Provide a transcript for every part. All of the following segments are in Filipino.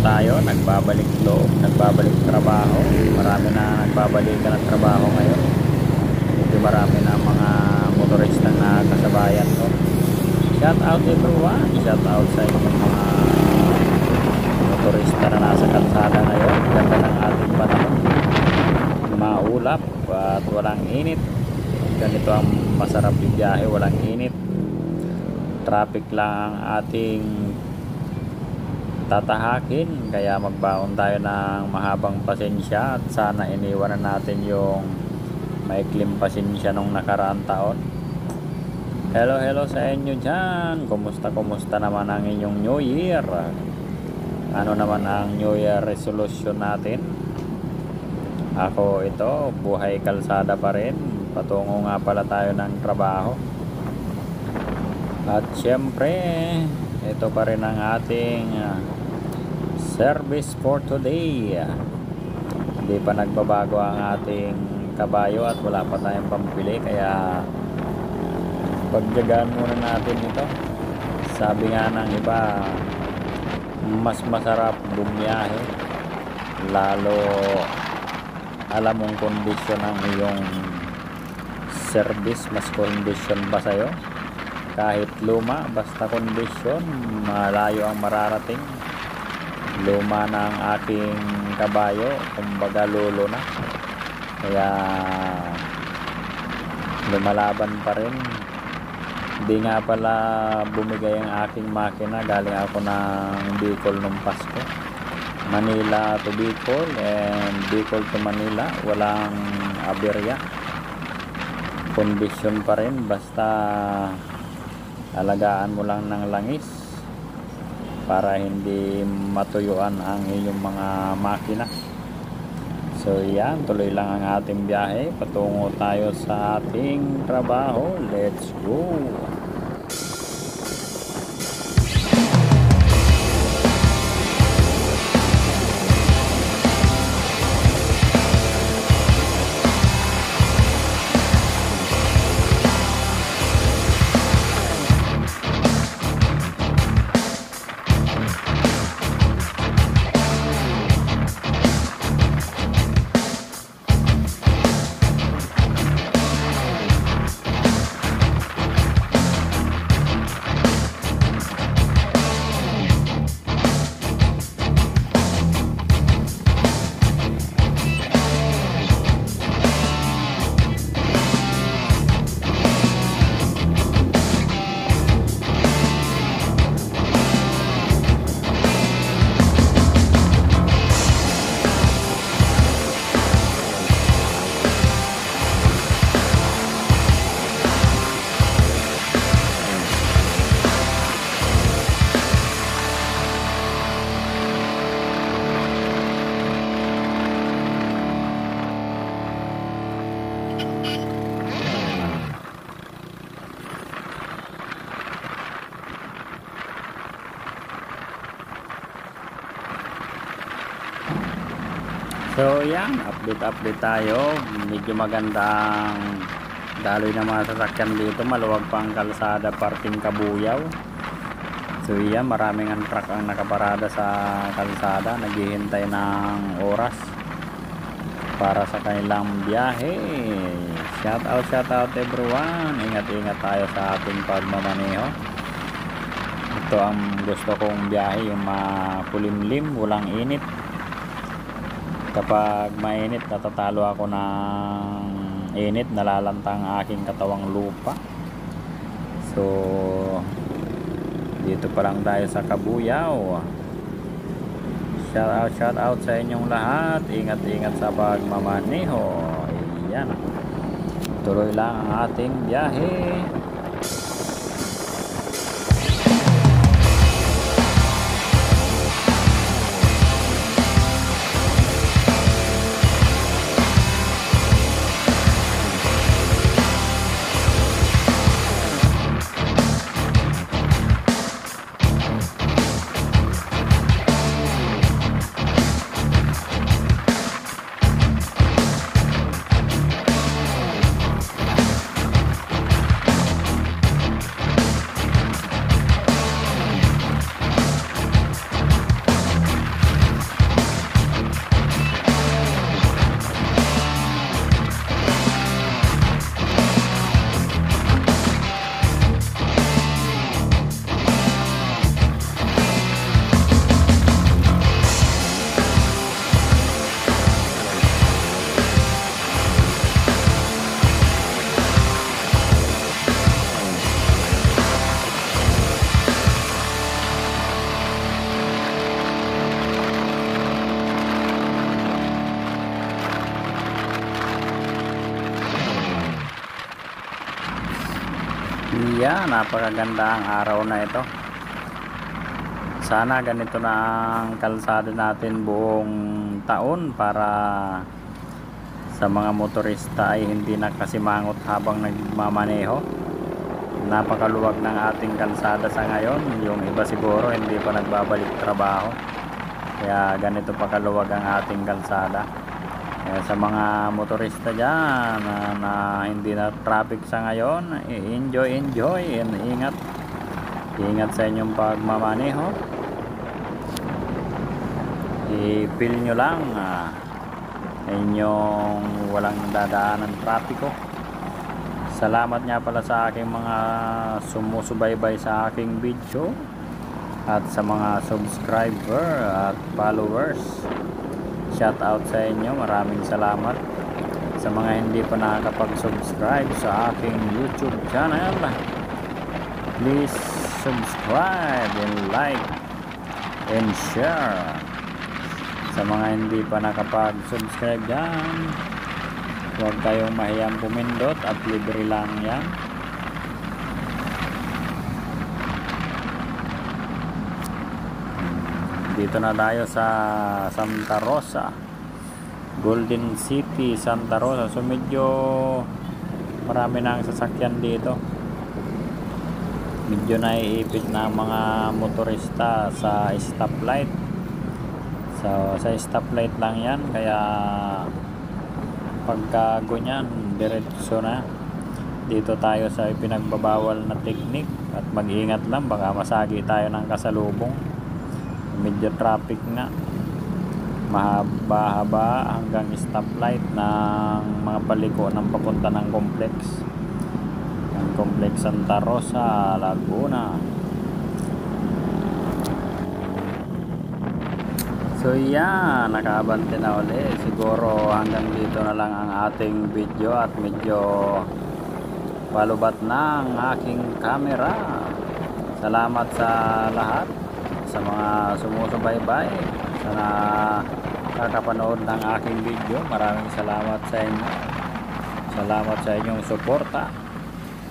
tayo, nagbabalik trabaho. Marami na nagbabalikan ng trabaho ngayon. Medyo marami na mga motorista na kasabayan ko. Shout out everyone, shout out sa inyong mga motorista na nasa kalsada ngayon. Ganda ng ating panahon, maulap at walang init. Ganito ang masarap yung biyahe, walang init. Traffic lang ang ating tatahakin, kaya magbaon tayo ng mahabang pasensya at sana iniwanan natin yung maikling pasensya nung nakaraang taon. Hello sa inyo dyan, kumusta naman ang inyong New Year? Ano naman ang New Year resolution natin? Ako ito, buhay kalsada pa rin, patungo nga pala tayo ng trabaho. At syempre, ito pa rin ang ating service for today. Hindi pa nagbabago ang ating kabayo at wala pa tayong pampili, kaya pagjagaan muna natin ito. Sabi nga ng iba, mas masarap bumiyahe lalo alam mong kondisyon ng iyong service, mas kondisyon ba sa'yo? Kahit luma, basta kondisyon, malayo ang mararating. Luma na ang aking kabayo, kumbaga lolo na, kaya lumalaban pa rin. Hindi nga pala bumigay ang aking makina, galing ako ng Bicol nung Pasko, Manila to Bicol and Bicol to Manila, walang aberya, kondisyon pa rin. Basta alagaan mo lang ng langis para hindi matuyuan ang iyong mga makina. So yan, tuloy lang ang ating biyahe, patungo tayo sa ating trabaho. Let's go! So yan, update tayo. Medyo magandang daloy na mga sasakyan dito, maluwag pang kalsada, parting Kabuyaw. So yan, maraming ang truck ang nakaparada sa kalsada, naghihintay ng oras para sa kanilang biyahe. Shout out everyone, ingat tayo sa ating pagmamaneho. Ito ang gusto kong biyahe, yung makulimlim, walang init. Kapag mainit, natatalo ako ng init, nalalanta ang aking katawang lupa. So dito pa lang tayo sa Kabuyaw. Shout out sa inyong lahat, ingat sa pagmamaneho. Ayan, tuloy lang ang ating biyahe. yeah, napakaganda ang araw na ito. Sana ganito na ang kalsada natin buong taon para sa mga motorista ay hindi na kasimangot habang nagmamaneho. Napakaluwag ng ating kalsada sa ngayon. Yung iba siguro hindi pa nagbabalik trabaho, kaya ganito pa kaluwag ang ating kalsada. Kaya sa mga motorista dyan na hindi na traffic sa ngayon, enjoy and ingat sa inyong pagmamaneho. I-feel nyo lang inyong walang dadaanan trapiko. Salamat nga pala sa aking mga sumusubaybay sa aking video at sa mga subscriber at followers. Shout out sa inyo, maraming salamat. Sa mga hindi pa nakakapag-subscribe sa aking YouTube channel, please subscribe and like and share. Sa mga hindi pa nakapag-subscribe dyan, huwag kayong mahiyang pumindot at libre lang yan. Dito na tayo sa Santa Rosa, Golden City, Santa Rosa. So medyo marami na ang sasakyan dito. Medyo naiipit na mga motorista sa stoplight. So sa stoplight lang yan, kaya pagka ganyan diretso na. Dito tayo sa ipinagbabawal na teknik at mag-ingat lang, baka masagi tayo ng kasalubong. Medyo traffic nga, mahaba-haba hanggang stoplight ng mga paliko ng papunta ng complex Santa Rosa, Laguna. So yan, nakaabante na uli. Siguro hanggang dito na lang ang ating video at medyo palubat na ang aking camera. Salamat sa lahat, sa mga sumusubaybay, sa nakakapanood ng aking video. Maraming salamat sa inyo. Salamat sa inyong suporta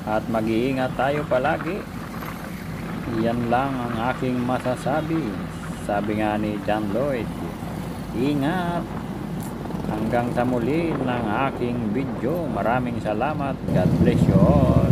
at mag-iingat tayo palagi. Yan lang ang aking masasabi. Sabi nga ni John Lloyd, ingat. Hanggang sa muli ng aking video. Maraming salamat. God bless you all.